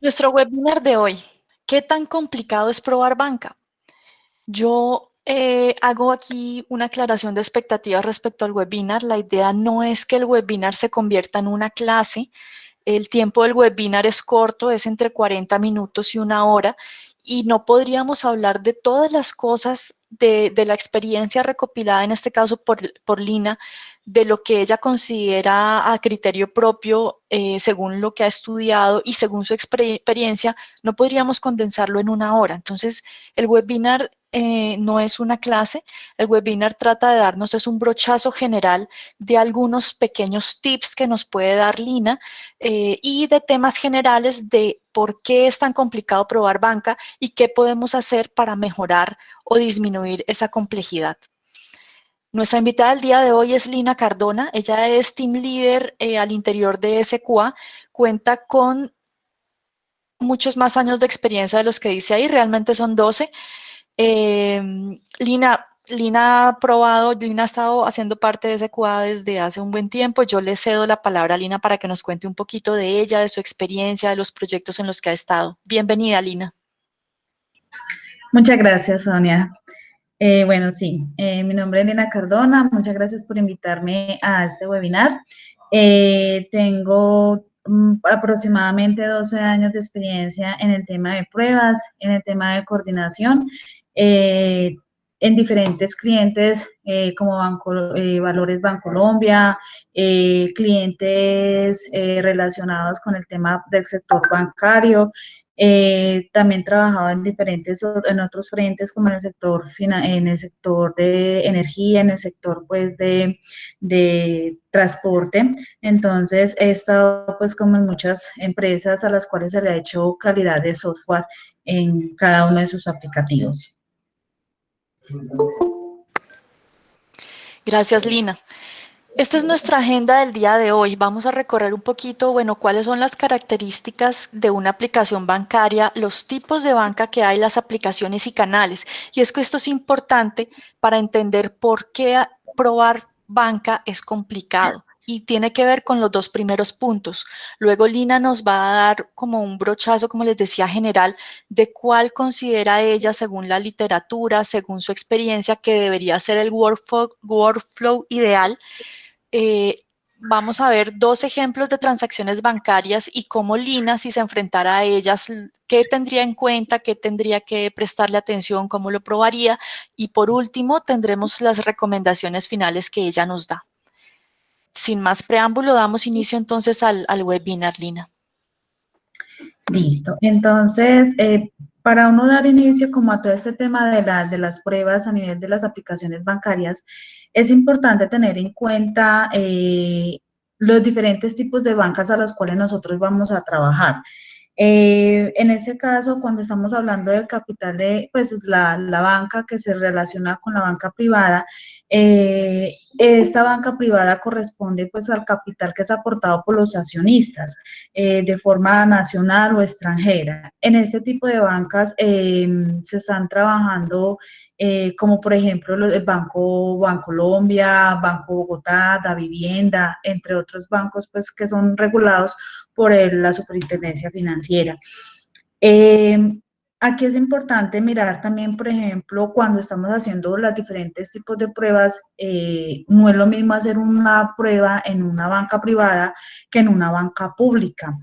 Nuestro webinar de hoy, ¿qué tan complicado es probar banca? Yo hago aquí una aclaración de expectativas respecto al webinar. La idea no es que el webinar se convierta en una clase. El tiempo del webinar es corto, es entre 40 minutos y 1 hora, y no podríamos hablar de todas las cosas de la experiencia recopilada, en este caso por Lina, de lo que ella considera a criterio propio, según lo que ha estudiado y según su experiencia, no podríamos condensarlo en 1 hora. Entonces, el webinar no es una clase, el webinar trata de darnos es un brochazo general de algunos pequeños tips que nos puede dar Lina, y de temas generales de por qué es tan complicado probar banca y qué podemos hacer para mejorar o disminuir esa complejidad. Nuestra invitada del día de hoy es Lina Cardona. Ella es Team Leader al interior de SQA. Cuenta con muchos más años de experiencia de los que dice ahí, realmente son 12. Eh, Lina ha probado, Lina ha estado haciendo parte de SQA desde hace un buen tiempo. Yo le cedo la palabra a Lina para que nos cuente un poquito de ella, de su experiencia, de los proyectos en los que ha estado. Bienvenida, Lina. Muchas gracias, Sonia. Bueno, sí, mi nombre es Lina Cardona. Muchas gracias por invitarme a este webinar. Tengo aproximadamente 12 años de experiencia en el tema de pruebas, en el tema de coordinación, eh, en diferentes clientes como Valores Bancolombia, clientes relacionados con el tema del sector bancario. También trabajaba en otros frentes como en el sector de energía, en el sector pues de transporte. Entonces he estado pues como en muchas empresas a las cuales se le ha hecho calidad de software en cada uno de sus aplicativos. Gracias, Lina. Esta es nuestra agenda del día de hoy. Vamos a recorrer un poquito, bueno, cuáles son las características de una aplicación bancaria, los tipos de banca que hay, las aplicaciones y canales. Y es que esto es importante para entender por qué probar banca es complicado. Y tiene que ver con los dos primeros puntos. Luego Lina nos va a dar como un brochazo, como les decía, general, de cuál considera ella, según la literatura, según su experiencia, que debería ser el workflow ideal. eh, Vamos a ver 2 ejemplos de transacciones bancarias y cómo Lina, si se enfrentara a ellas, qué tendría en cuenta, qué tendría que prestarle atención, cómo lo probaría. Y por último, tendremos las recomendaciones finales que ella nos da. Sin más preámbulo, damos inicio entonces al webinar, Lina. Listo. Entonces, para uno dar inicio como a todo este tema de las pruebas a nivel de las aplicaciones bancarias, es importante tener en cuenta los diferentes tipos de bancas a las cuales nosotros vamos a trabajar. En este caso, cuando estamos hablando del capital de pues, la banca que se relaciona con la banca privada, esta banca privada corresponde pues, al capital que es aportado por los accionistas de forma nacional o extranjera. En este tipo de bancas se están trabajando como por ejemplo el Banco Bancolombia, Banco Bogotá, Da Vivienda, entre otros bancos pues que son regulados por la Superintendencia Financiera. Eh, Aquí es importante mirar también, por ejemplo, cuando estamos haciendo los diferentes tipos de pruebas, no es lo mismo hacer una prueba en una banca privada que en una banca pública.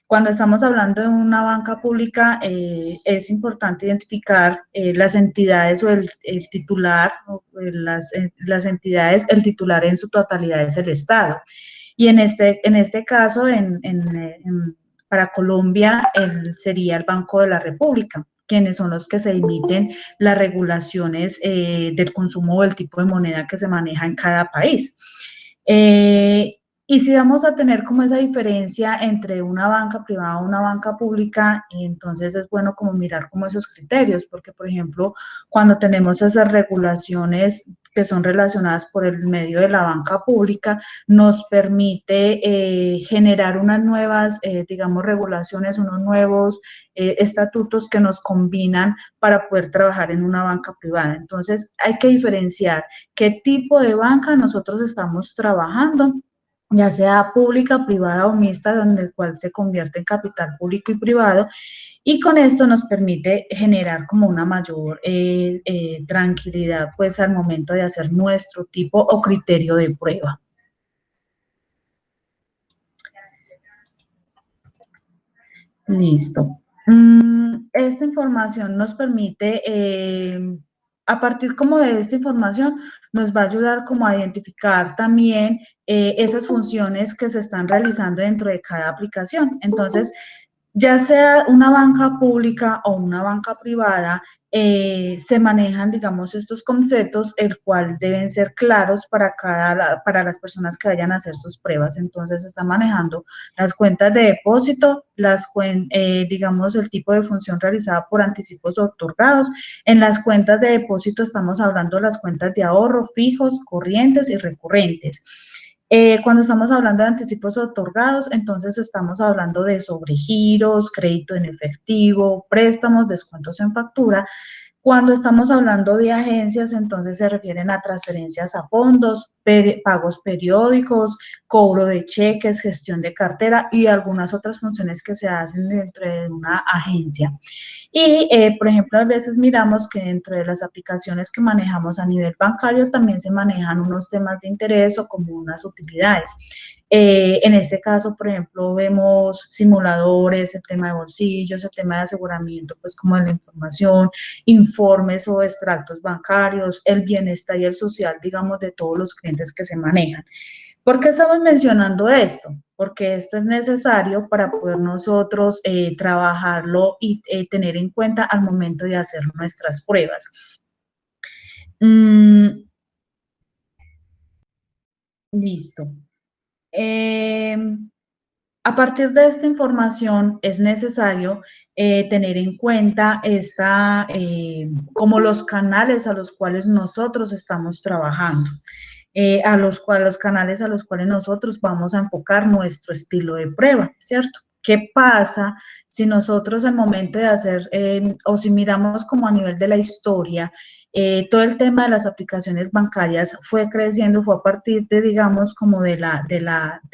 Cuando estamos hablando de una banca pública, es importante identificar las entidades o el titular, las entidades, el titular en su totalidad es el Estado. Y en este caso, para Colombia, sería el Banco de la República, quienes son los que se emiten las regulaciones del consumo o del tipo de moneda que se maneja en cada país. Y si vamos a tener como esa diferencia entre una banca privada y una banca pública, entonces es bueno como mirar como esos criterios, porque por ejemplo, cuando tenemos esas regulaciones que son relacionadas por el medio de la banca pública, nos permite generar unas nuevas, digamos, regulaciones, unos nuevos estatutos que nos combinan para poder trabajar en una banca privada. Entonces, hay que diferenciar qué tipo de banca nosotros estamos trabajando ya sea pública, privada o mixta, donde el cual se convierte en capital público y privado, y con esto nos permite generar como una mayor tranquilidad pues al momento de hacer nuestro tipo o criterio de prueba. Listo. Esta información nos permite, a partir como de esta información, nos va a ayudar como a identificar también esas funciones que se están realizando dentro de cada aplicación. Entonces, ya sea una banca pública o una banca privada, se manejan, digamos, estos conceptos, el cual deben ser claros para las personas que vayan a hacer sus pruebas. Entonces, se está manejando las cuentas de depósito, digamos, el tipo de función realizada por anticipos otorgados. En las cuentas de depósito estamos hablando de las cuentas de ahorro fijos, corrientes y recurrentes. Cuando estamos hablando de anticipos otorgados, entonces estamos hablando de sobregiros, crédito en efectivo, préstamos, descuentos en factura. Cuando estamos hablando de agencias, entonces se refieren a transferencias a fondos, pagos periódicos, cobro de cheques, gestión de cartera y algunas otras funciones que se hacen dentro de una agencia. Y, por ejemplo, a veces miramos que dentro de las aplicaciones que manejamos a nivel bancario también se manejan unos temas de interés o como unas utilidades. En este caso, por ejemplo, vemos simuladores, el tema de bolsillos, el tema de aseguramiento, pues como de la información, informes o extractos bancarios, el bienestar y el social, digamos, de todos los clientes que se manejan. ¿Por qué estamos mencionando esto? Porque esto es necesario para poder nosotros trabajarlo y tener en cuenta al momento de hacer nuestras pruebas. Listo. A partir de esta información es necesario tener en cuenta como los canales a los cuales nosotros estamos trabajando. Los canales a los cuales nosotros vamos a enfocar nuestro estilo de prueba, ¿cierto? ¿Qué pasa si nosotros al momento de hacer, o si miramos como a nivel de la historia, todo el tema de las aplicaciones bancarias fue creciendo, fue a partir de, digamos, como de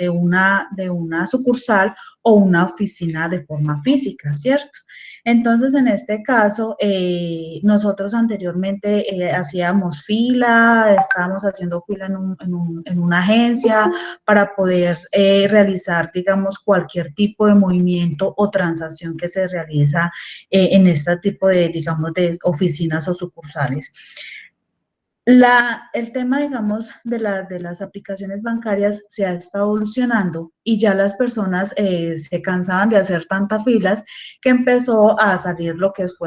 una sucursal o una oficina de forma física, ¿cierto? Entonces, en este caso, nosotros anteriormente hacíamos fila, estábamos haciendo fila en una agencia para poder realizar, digamos, cualquier tipo de movimiento o transacción que se realiza en este tipo de, digamos, de oficinas o sucursales. El tema, digamos, de las aplicaciones bancarias se ha estado evolucionando y ya las personas se cansaban de hacer tantas filas que empezó a salir lo que es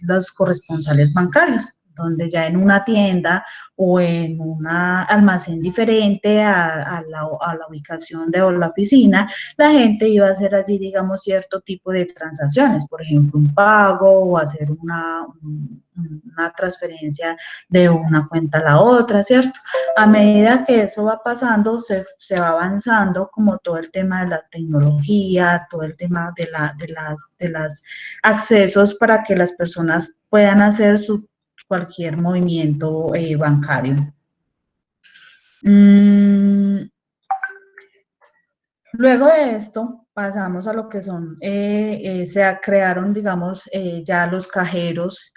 los corresponsales bancarios, donde ya en una tienda o en un almacén diferente a la ubicación de la oficina, la gente iba a hacer allí, digamos, cierto tipo de transacciones, por ejemplo, un pago o hacer una transferencia de una cuenta a la otra, ¿cierto? A medida que eso va pasando, se va avanzando como todo el tema de la tecnología, todo el tema de las accesos para que las personas puedan hacer cualquier movimiento bancario. Luego de esto, pasamos a lo que son, se crearon, digamos, ya los cajeros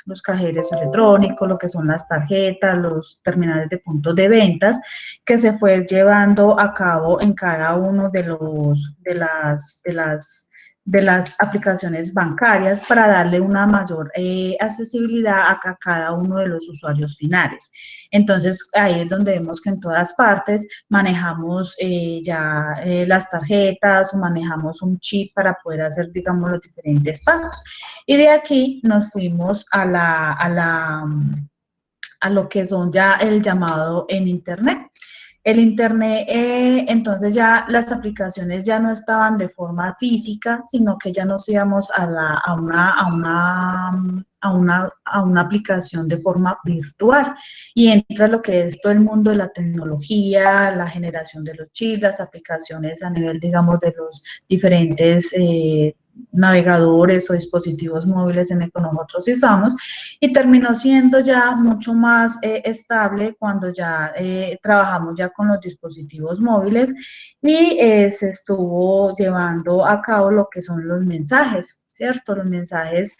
electrónicos, lo que son las tarjetas, los terminales de puntos de ventas, que se fue llevando a cabo en cada uno de las aplicaciones bancarias para darle una mayor accesibilidad a cada uno de los usuarios finales. Entonces, ahí es donde vemos que en todas partes manejamos las tarjetas o manejamos un chip para poder hacer, digamos, los diferentes pagos. Y de aquí nos fuimos a lo que son ya el llamado en Internet. El Internet, entonces ya las aplicaciones ya no estaban de forma física, sino que ya nos íbamos a una aplicación de forma virtual. Y entra lo que es todo el mundo de la tecnología, la generación de los chips, las aplicaciones a nivel, digamos, de los diferentes navegadores o dispositivos móviles en el que nosotros usamos, y terminó siendo ya mucho más estable cuando ya trabajamos ya con los dispositivos móviles y se estuvo llevando a cabo lo que son los mensajes, ¿cierto? Los mensajes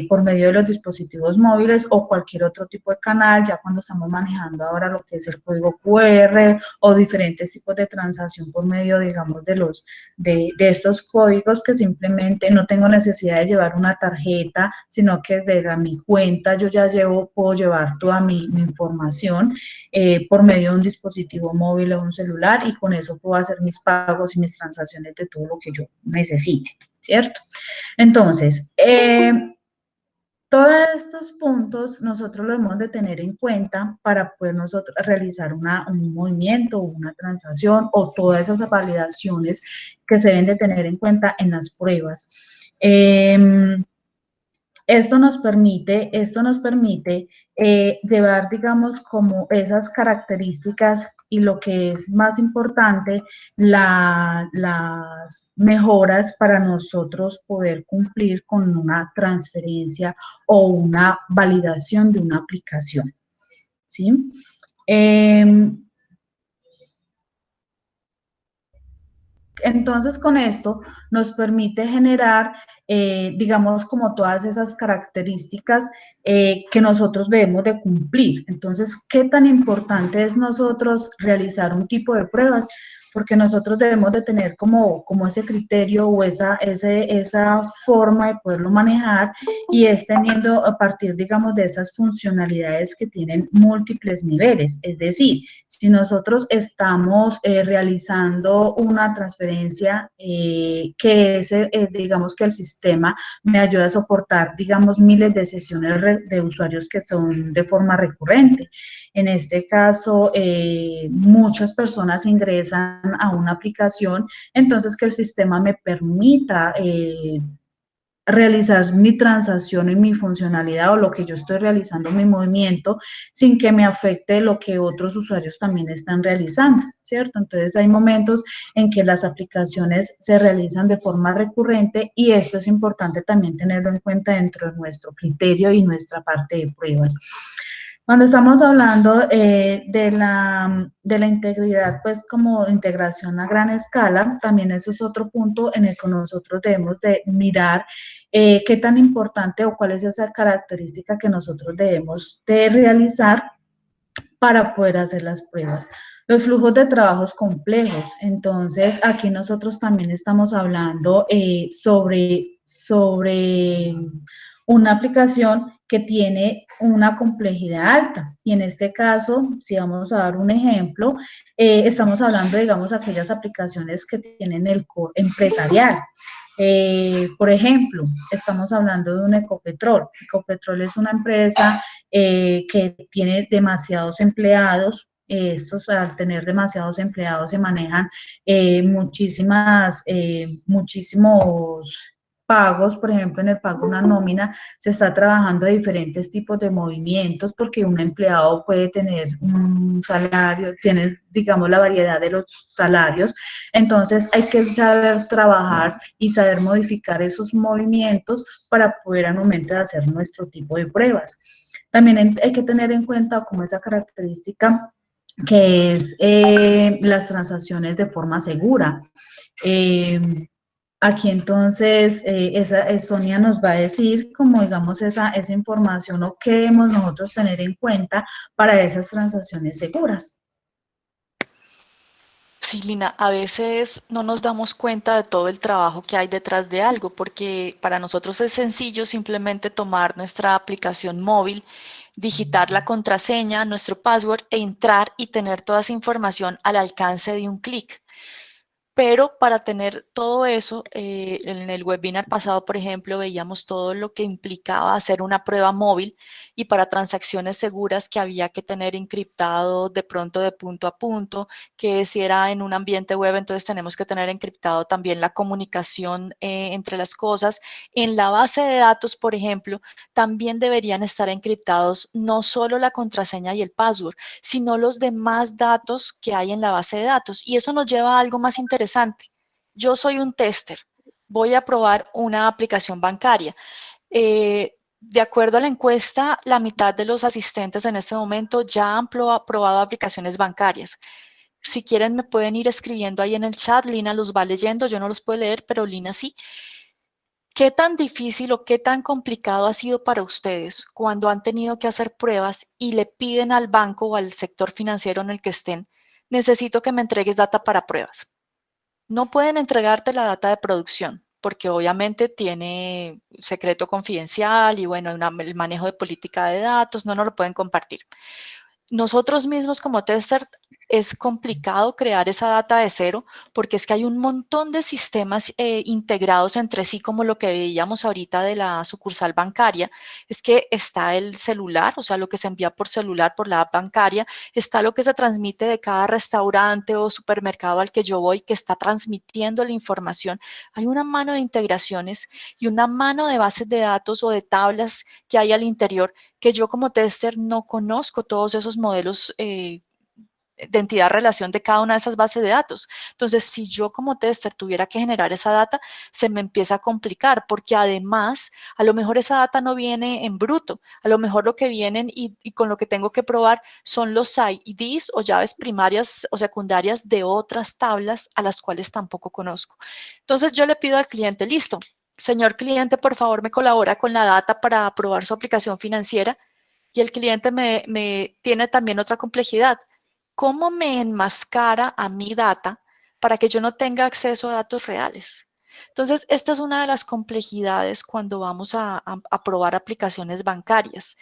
por medio de los dispositivos móviles o cualquier otro tipo de canal, ya cuando estamos manejando ahora lo que es el código QR o diferentes tipos de transacción por medio, digamos, de estos códigos, que simplemente no tengo necesidad de llevar una tarjeta, sino que desde mi cuenta yo ya puedo llevar toda mi información por medio de un dispositivo móvil o un celular, y con eso puedo hacer mis pagos y mis transacciones de todo lo que yo necesite, ¿cierto? Entonces, todos estos puntos nosotros lo hemos de tener en cuenta para poder nosotros realizar un movimiento o una transacción, o todas esas validaciones que se deben de tener en cuenta en las pruebas. Esto nos permite llevar, digamos, como esas características, y lo que es más importante, las mejoras para nosotros poder cumplir con una transferencia o una validación de una aplicación, ¿sí? Entonces, con esto nos permite generar, digamos, como todas esas características que nosotros debemos de cumplir. Entonces, ¿qué tan importante es nosotros realizar un tipo de pruebas? Porque nosotros debemos de tener como ese criterio o esa forma de poderlo manejar, y es teniendo a partir, digamos, de esas funcionalidades que tienen múltiples niveles. Es decir, si nosotros estamos realizando una transferencia que es, digamos, que el sistema me ayuda a soportar, digamos, miles de sesiones de usuarios que son de forma recurrente. En este caso, muchas personas ingresan a una aplicación, entonces que el sistema me permita realizar mi transacción y mi funcionalidad, o lo que yo estoy realizando, mi movimiento, sin que me afecte lo que otros usuarios también están realizando, ¿cierto? Entonces hay momentos en que las aplicaciones se realizan de forma recurrente, y esto es importante también tenerlo en cuenta dentro de nuestro criterio y nuestra parte de pruebas. Cuando estamos hablando de la integridad, pues como integración a gran escala, también eso es otro punto en el que nosotros debemos de mirar qué tan importante o cuál es esa característica que nosotros debemos de realizar para poder hacer las pruebas. Los flujos de trabajos complejos. Entonces, aquí nosotros también estamos hablando sobre una aplicación que tiene una complejidad alta. Y en este caso, si vamos a dar un ejemplo, estamos hablando, digamos, aquellas aplicaciones que tienen el core empresarial. Por ejemplo, estamos hablando de un Ecopetrol. Ecopetrol es una empresa que tiene demasiados empleados. Estos, al tener demasiados empleados, se manejan muchísimos pagos. Por ejemplo, en el pago de una nómina se está trabajando de diferentes tipos de movimientos, porque un empleado puede tener un salario, tiene, digamos, la variedad de los salarios. Entonces hay que saber trabajar y saber modificar esos movimientos para poder al momento de hacer nuestro tipo de pruebas. También hay que tener en cuenta como esa característica que es las transacciones de forma segura. Aquí entonces Sonia nos va a decir como, digamos, esa información, o qué debemos nosotros tener en cuenta para esas transacciones seguras. Sí, Lina, a veces no nos damos cuenta de todo el trabajo que hay detrás de algo, porque para nosotros es sencillo simplemente tomar nuestra aplicación móvil, digitar la contraseña, nuestro password e entrar y tener toda esa información al alcance de un clic. Pero para tener todo eso, en el webinar pasado, por ejemplo, veíamos todo lo que implicaba hacer una prueba móvil, y para transacciones seguras que había que tener encriptado de pronto de punto a punto, que si era en un ambiente web, entonces tenemos que tener encriptado también la comunicación entre las cosas. En la base de datos, por ejemplo, también deberían estar encriptados no solo la contraseña y el password, sino los demás datos que hay en la base de datos. Y eso nos lleva a algo más interesante. Yo soy un tester. voy a aprobar una aplicación bancaria. De acuerdo a la encuesta, la mitad de los asistentes en este momento ya han aprobado aplicaciones bancarias. Si quieren, me pueden ir escribiendo ahí en el chat. Lina los va leyendo. Yo no los puedo leer, pero Lina sí. ¿Qué tan difícil o qué tan complicado ha sido para ustedes cuando han tenido que hacer pruebas y le piden al banco o al sector financiero en el que estén, necesito que me entregues data para pruebas? No pueden entregarte la data de producción porque obviamente tiene secreto confidencial y bueno, el manejo de política de datos, no nos lo pueden compartir. Nosotros mismos como tester es complicado crear esa data de cero porque es que hay un montón de sistemas integrados entre sí, como lo que veíamos ahorita de la sucursal bancaria. Es que está el celular, o sea, lo que se envía por celular por la app bancaria, está lo que se transmite de cada restaurante o supermercado al que yo voy, que está transmitiendo la información. Hay una mano de integraciones y una mano de bases de datos o de tablas que hay al interior que yo como tester no conozco todos esos modelos de entidad-relación de cada una de esas bases de datos. Entonces, si yo como tester tuviera que generar esa data, se me empieza a complicar porque además, a lo mejor esa data no viene en bruto, a lo mejor lo que vienen y con lo que tengo que probar son los IDs o llaves primarias o secundarias de otras tablas a las cuales tampoco conozco. Entonces, yo le pido al cliente, listo, señor cliente, por favor, me colabora con la data para aprobar su aplicación financiera. Y el cliente me tiene también otra complejidad. ¿Cómo me enmascara a mi data para que yo no tenga acceso a datos reales? Entonces, esta es una de las complejidades cuando vamos a probar aplicaciones bancarias.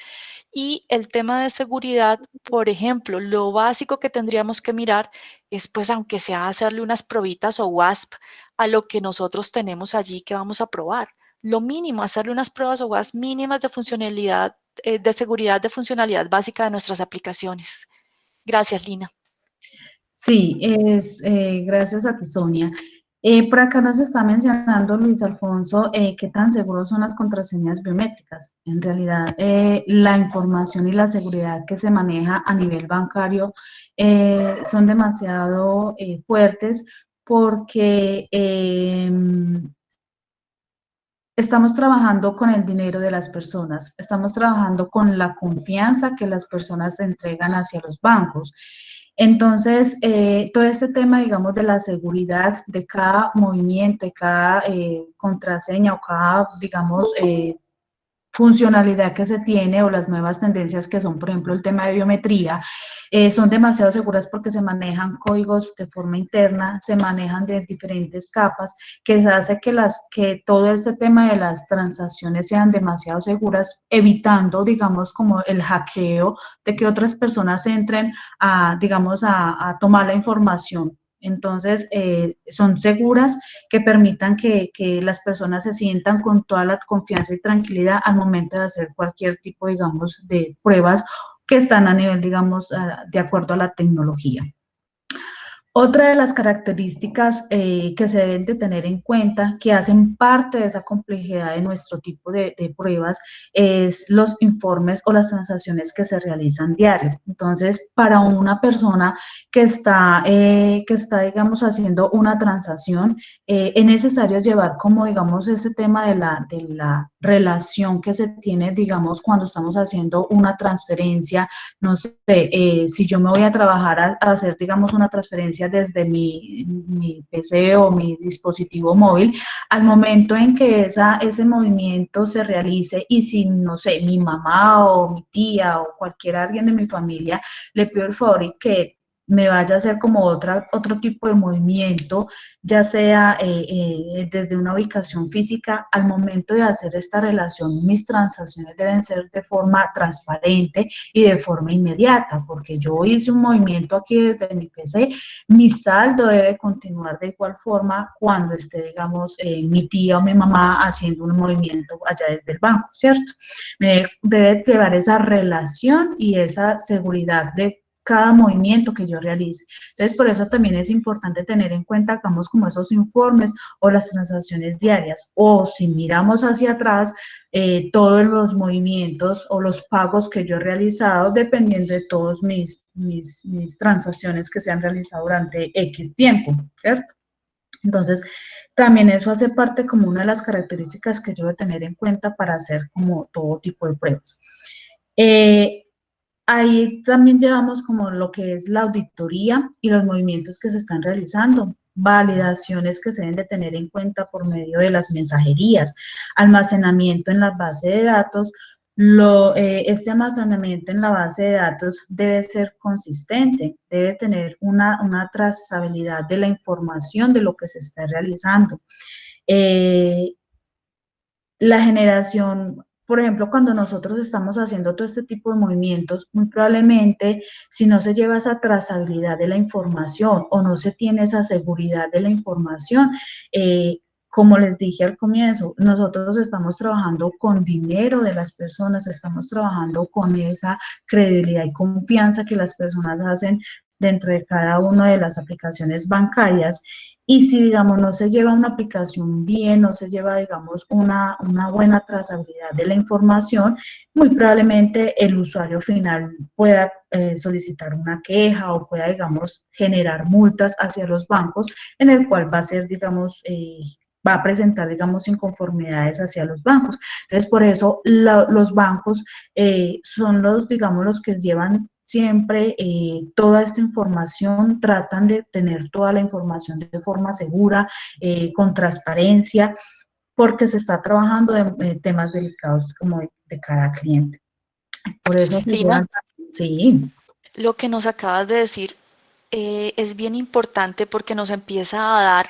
Y el tema de seguridad, por ejemplo, lo básico que tendríamos que mirar es, pues, aunque sea hacerle unas probitas o WASP a lo que nosotros tenemos allí que vamos a probar. Lo mínimo, hacerle unas pruebas o WASP mínimas de funcionalidad, de seguridad, de funcionalidad básica de nuestras aplicaciones. Gracias, Lina. Sí, gracias a ti, Sonia. Por acá nos está mencionando Luis Alfonso qué tan seguros son las contraseñas biométricas. En realidad, la información y la seguridad que se maneja a nivel bancario son demasiado fuertes porque estamos trabajando con el dinero de las personas, estamos trabajando con la confianza que las personas entregan hacia los bancos. Entonces, todo este tema, digamos, de la seguridad de cada movimiento, de cada contraseña o cada, digamos, funcionalidad que se tiene o las nuevas tendencias que son, por ejemplo, el tema de biometría, son demasiado seguras porque se manejan códigos de forma interna, se manejan de diferentes capas, que hace que todo este tema de las transacciones sean demasiado seguras, evitando, digamos, como el hackeo de que otras personas entren a, digamos, a tomar la información. Entonces, son seguras que permitan que las personas se sientan con toda la confianza y tranquilidad al momento de hacer cualquier tipo, digamos, de pruebas que están a nivel, digamos, de acuerdo a la tecnología. Otra de las características que se deben de tener en cuenta, que hacen parte de esa complejidad de nuestro tipo de pruebas, es los informes o las transacciones que se realizan diario. Entonces, para una persona que está, digamos, haciendo una transacción, es necesario llevar como, digamos, ese tema de la relación que se tiene, digamos, cuando estamos haciendo una transferencia. No sé, si yo me voy a trabajar a hacer, digamos, una transferencia desde mi PC o mi dispositivo móvil, al momento en que ese movimiento se realice y si, no sé, mi mamá o mi tía o cualquier alguien de mi familia le pido el favor y que me vaya a hacer como otro tipo de movimiento, ya sea desde una ubicación física, al momento de hacer esta relación, mis transacciones deben ser de forma transparente y de forma inmediata, porque yo hice un movimiento aquí desde mi PC, mi saldo debe continuar de igual forma cuando esté, digamos, mi tía o mi mamá haciendo un movimiento allá desde el banco, ¿cierto? Me debe llevar esa relación y esa seguridad de cada movimiento que yo realice. Entonces, por eso también es importante tener en cuenta, digamos, como esos informes o las transacciones diarias, o si miramos hacia atrás, todos los movimientos o los pagos que yo he realizado dependiendo de todos mis transacciones que se han realizado durante X tiempo, ¿cierto? Entonces, también eso hace parte como una de las características que yo debo tener en cuenta para hacer como todo tipo de pruebas. Eh, Ahí también llevamos como lo que es la auditoría y los movimientos que se están realizando, validaciones que se deben de tener en cuenta por medio de las mensajerías, almacenamiento en la base de datos. Este almacenamiento en la base de datos debe ser consistente, debe tener una trazabilidad de la información de lo que se está realizando. Eh, la generación, por ejemplo, cuando nosotros estamos haciendo todo este tipo de movimientos, muy probablemente si no se lleva esa trazabilidad de la información o no se tiene esa seguridad de la información, como les dije al comienzo, nosotros estamos trabajando con dinero de las personas, estamos trabajando con esa credibilidad y confianza que las personas hacen dentro de cada una de las aplicaciones bancarias. Y si, digamos, no se lleva una aplicación bien, no se lleva, digamos, una buena trazabilidad de la información, muy probablemente el usuario final pueda solicitar una queja o pueda, digamos, generar multas hacia los bancos, en el cual va a ser, digamos, va a presentar, digamos, inconformidades hacia los bancos. Entonces, por eso los bancos son los, digamos, los que llevan siempre toda esta información, tratan de tener toda la información de forma segura, con transparencia, porque se está trabajando en temas delicados como de cada cliente. Por eso se Lina, llevan, sí. lo que nos acabas de decir es bien importante porque nos empieza a dar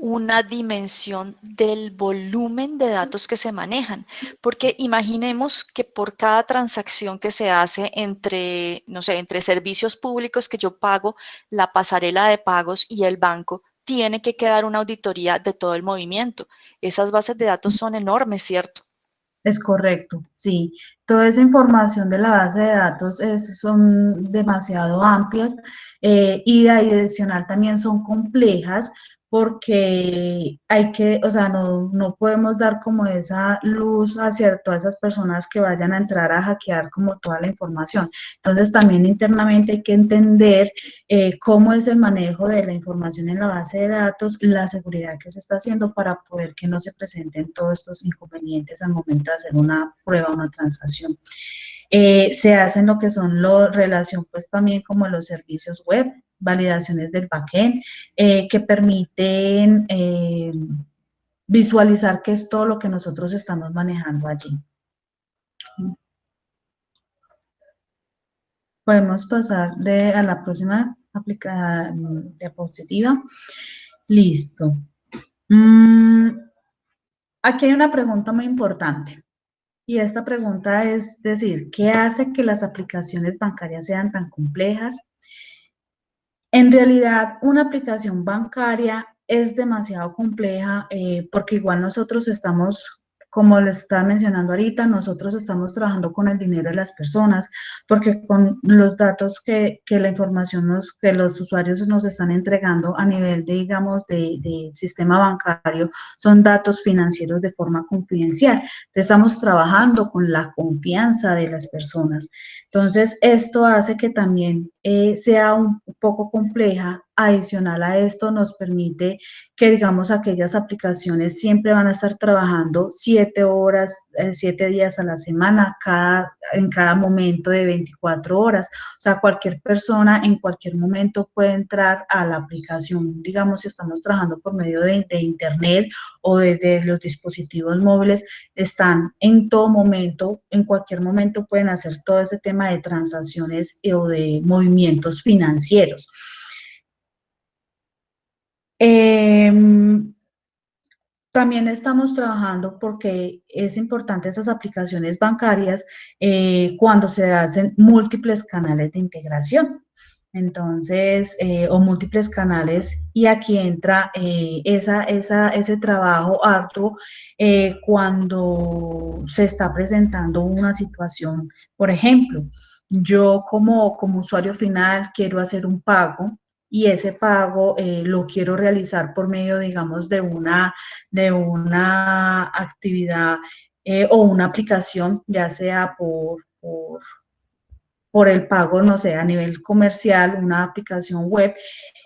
una dimensión del volumen de datos que se manejan, porque imaginemos que por cada transacción que se hace entre, no sé, entre servicios públicos que yo pago, la pasarela de pagos y el banco, tiene que quedar una auditoría de todo el movimiento. Esas bases de datos son enormes, ¿cierto? Es correcto, sí. Toda esa información de la base de datos son demasiado amplias, y adicional también son complejas porque hay que, o sea, no podemos dar como esa luz hacia todas esas personas que vayan a entrar a hackear como toda la información. Entonces también internamente hay que entender cómo es el manejo de la información en la base de datos, la seguridad que se está haciendo para poder que no se presenten todos estos inconvenientes al momento de hacer una prueba, una transacción. Se hacen lo que son relación pues también como los servicios web, validaciones del backend, que permiten visualizar qué es todo lo que nosotros estamos manejando allí. Podemos pasar a la próxima diapositiva. Listo. Aquí hay una pregunta muy importante. Y esta pregunta es decir, ¿qué hace que las aplicaciones bancarias sean tan complejas? En realidad, una aplicación bancaria es demasiado compleja, porque igual nosotros estamos, como les estaba mencionando ahorita, nosotros estamos trabajando con el dinero de las personas, porque con los datos que la información que los usuarios nos están entregando a nivel de, digamos, de sistema bancario, son datos financieros de forma confidencial. Entonces, estamos trabajando con la confianza de las personas. Entonces, esto hace que también sea un poco compleja. Adicional a esto, nos permite que, digamos, aquellas aplicaciones siempre van a estar trabajando 7 horas, 7 días a la semana, en cada momento de 24 horas. O sea, cualquier persona en cualquier momento puede entrar a la aplicación. Digamos, si estamos trabajando por medio de Internet o de los dispositivos móviles, están en todo momento, en cualquier momento pueden hacer todo ese tema de transacciones o de movimientos financieros. También estamos trabajando porque es importante esas aplicaciones bancarias cuando se hacen múltiples canales de integración. Entonces, o múltiples canales, y aquí entra ese trabajo arduo cuando se está presentando una situación. Por ejemplo, yo como usuario final quiero hacer un pago y ese pago lo quiero realizar por medio, digamos, de una actividad o una aplicación, ya sea por el pago, no sé, a nivel comercial, una aplicación web,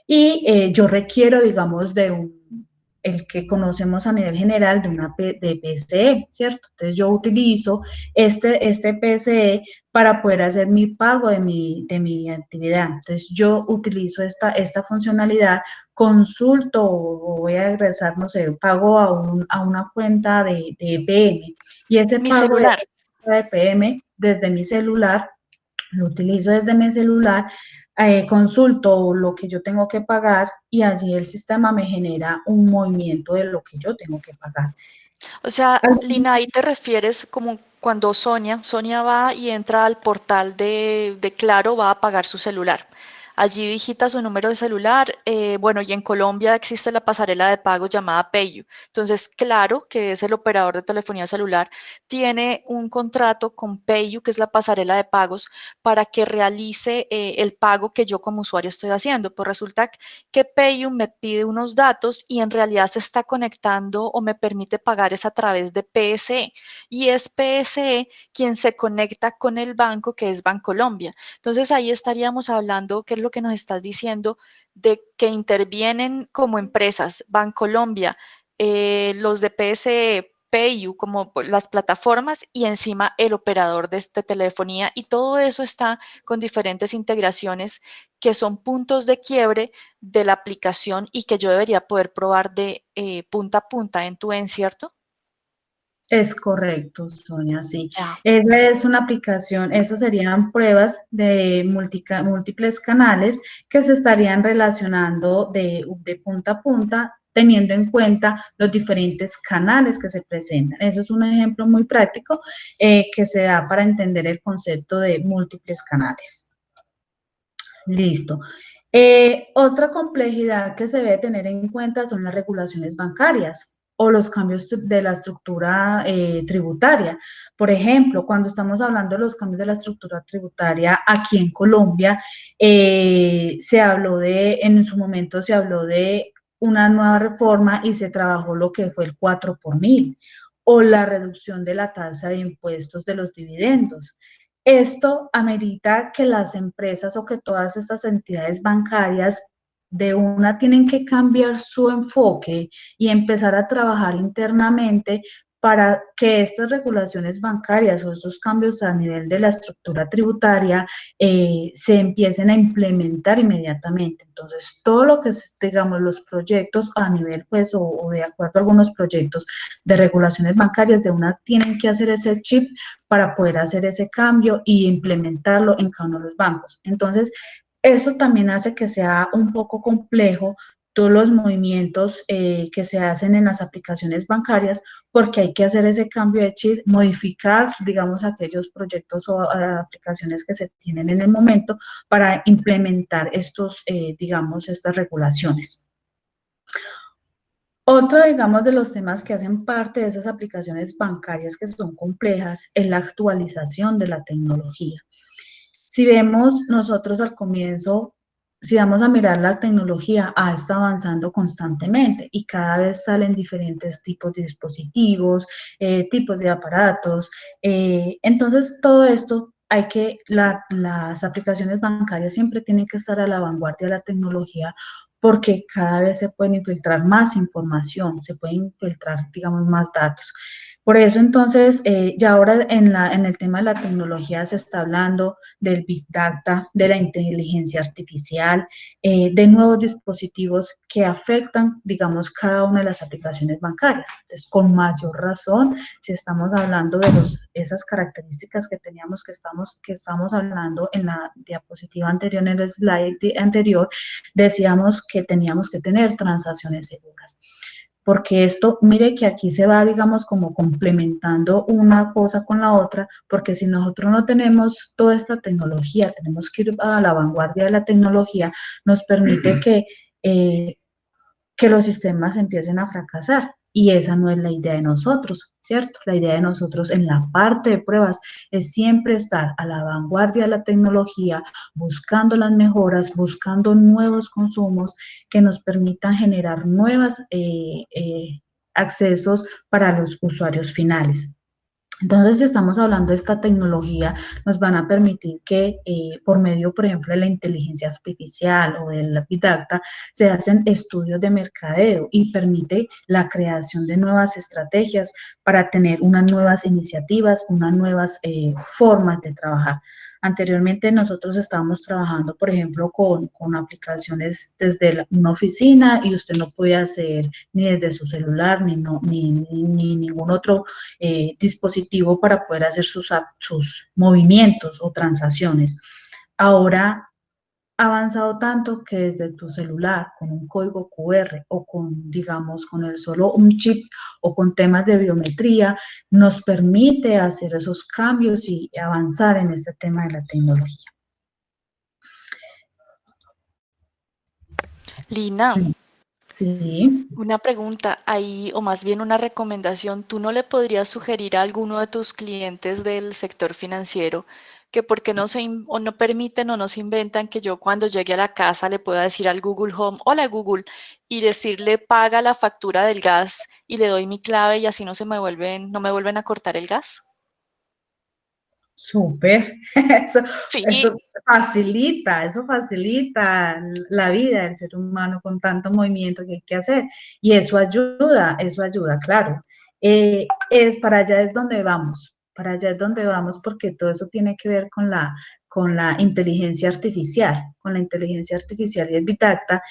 y yo requiero, digamos, el que conocemos a nivel general de de PCE, ¿cierto? Entonces yo utilizo este PCE para poder hacer mi pago de mi actividad. Entonces yo utilizo esta funcionalidad, consulto o voy a ingresar, no sé, pago a una cuenta de EPM y ese Mi pago de celular. EPM desde mi celular, lo utilizo desde mi celular, consulto lo que yo tengo que pagar y allí el sistema me genera un movimiento de lo que yo tengo que pagar. O sea, Lina, ahí te refieres como cuando Sonia va y entra al portal de Claro, va a pagar su celular. Allí digita su número de celular. Bueno, y en Colombia existe la pasarela de pagos llamada Payu. Entonces, Claro, que es el operador de telefonía celular, tiene un contrato con Payu, que es la pasarela de pagos, para que realice el pago que yo como usuario estoy haciendo. Pues resulta que Payu me pide unos datos y en realidad se está conectando o me permite pagar es a través de PSE y es PSE quien se conecta con el banco que es Bancolombia. Entonces ahí estaríamos hablando, ¿qué es lo que nos estás diciendo? De que intervienen como empresas Bancolombia, los de PSE, PayU, como las plataformas y encima el operador de telefonía y todo eso está con diferentes integraciones que son puntos de quiebre de la aplicación y que yo debería poder probar de punta a punta en tu end, ¿cierto? Es correcto, Sonia, sí. Ya. Esa es una aplicación, eso serían pruebas de múltiples canales que se estarían relacionando de punta a punta, teniendo en cuenta los diferentes canales que se presentan. Eso es un ejemplo muy práctico que se da para entender el concepto de múltiples canales. Listo. Otra complejidad que se debe tener en cuenta son las regulaciones bancarias o los cambios de la estructura tributaria. Por ejemplo, cuando estamos hablando de los cambios de la estructura tributaria aquí en Colombia, en su momento se habló de una nueva reforma y se trabajó lo que fue el 4 por mil o la reducción de la tasa de impuestos de los dividendos. Esto amerita que las empresas o que todas estas entidades bancarias de una tienen que cambiar su enfoque y empezar a trabajar internamente para que estas regulaciones bancarias o estos cambios a nivel de la estructura tributaria se empiecen a implementar inmediatamente. Entonces, todo lo que es, digamos, los proyectos a nivel, pues, o de acuerdo a algunos proyectos de regulaciones bancarias, de una tienen que hacer ese chip para poder hacer ese cambio y implementarlo en cada uno de los bancos. Entonces, eso también hace que sea un poco complejo todos los movimientos que se hacen en las aplicaciones bancarias, porque hay que hacer ese cambio de chip, modificar, digamos, aquellos proyectos o aplicaciones que se tienen en el momento para implementar digamos, estas regulaciones. Otro, digamos, de los temas que hacen parte de esas aplicaciones bancarias que son complejas es la actualización de la tecnología. Si vemos nosotros al comienzo, si vamos a mirar la tecnología, está avanzando constantemente y cada vez salen diferentes tipos de dispositivos, tipos de aparatos. Entonces, todo esto las aplicaciones bancarias siempre tienen que estar a la vanguardia de la tecnología porque cada vez se pueden infiltrar más información, se pueden infiltrar, digamos, más datos. Por eso, entonces, ya ahora en el tema de la tecnología se está hablando del Big Data, de la inteligencia artificial, de nuevos dispositivos que afectan, digamos, cada una de las aplicaciones bancarias. Entonces, con mayor razón, si estamos hablando de esas características que teníamos, que estamos hablando en la diapositiva anterior, en el slide anterior, decíamos que teníamos que tener transacciones seguras. Porque esto, mire que aquí se va, digamos, como complementando una cosa con la otra, porque si nosotros no tenemos toda esta tecnología, tenemos que ir a la vanguardia de la tecnología, nos permite que los sistemas empiecen a fracasar. Y esa no es la idea de nosotros, ¿cierto? La idea de nosotros en la parte de pruebas es siempre estar a la vanguardia de la tecnología, buscando las mejoras, buscando nuevos consumos que nos permitan generar nuevos accesos para los usuarios finales. Entonces, si estamos hablando de esta tecnología, nos van a permitir que por medio, por ejemplo, de la inteligencia artificial o del Big Data, se hacen estudios de mercadeo y permite la creación de nuevas estrategias para tener unas nuevas iniciativas, unas nuevas formas de trabajar. Anteriormente nosotros estábamos trabajando, por ejemplo, con aplicaciones desde una oficina y usted no podía hacer ni desde su celular ni ningún otro dispositivo para poder hacer sus movimientos o transacciones. Ahora ha avanzado tanto que desde tu celular, con un código QR o con, digamos, con el solo un chip o con temas de biometría, nos permite hacer esos cambios y avanzar en este tema de la tecnología. Lina, Sí. una pregunta ahí, o más bien una recomendación. ¿Tú no le podrías sugerir a alguno de tus clientes del sector financiero que por qué no o no permiten o no se inventan que yo cuando llegue a la casa le pueda decir al Google Home, hola Google, y decirle paga la factura del gas y le doy mi clave y así no me vuelven a cortar el gas? Súper, eso, Sí, eso facilita la vida del ser humano con tanto movimiento que hay que hacer. Y eso ayuda, claro. Para allá es donde vamos, para allá es donde vamos porque todo eso tiene que ver con la inteligencia artificial y el Big Data.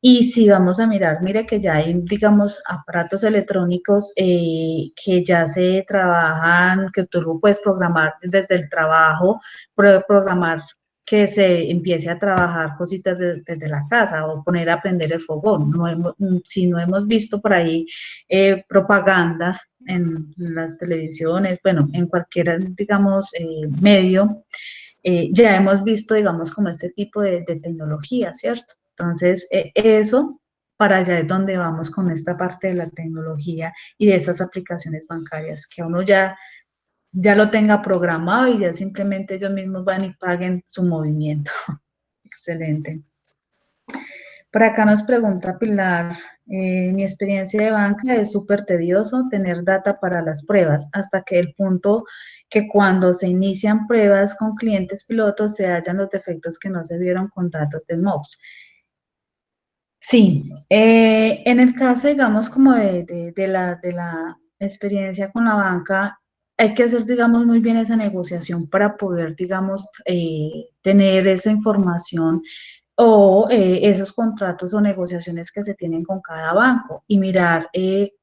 Y si vamos a mirar, mire que ya hay, digamos, aparatos electrónicos que ya se trabajan, que tú lo puedes programar desde el trabajo, programar que se empiece a trabajar cositas desde la casa o poner a prender el fogón. Si no hemos visto por ahí propagandas en las televisiones, bueno, en cualquier, digamos, medio, ya hemos visto, digamos, como este tipo de tecnología, ¿cierto? Entonces, eso para allá es donde vamos con esta parte de la tecnología y de esas aplicaciones bancarias, que uno ya lo tenga programado y ya simplemente ellos mismos van y paguen su movimiento. Excelente. Por acá nos pregunta Pilar, mi experiencia de banca es súper tedioso tener data para las pruebas, hasta que el punto que cuando se inician pruebas con clientes pilotos se hallan los defectos que no se vieron con datos de MOPS. Sí, en el caso, digamos, como de la experiencia con la banca, hay que hacer, digamos, muy bien esa negociación para poder, digamos, tener esa información o esos contratos o negociaciones que se tienen con cada banco y mirar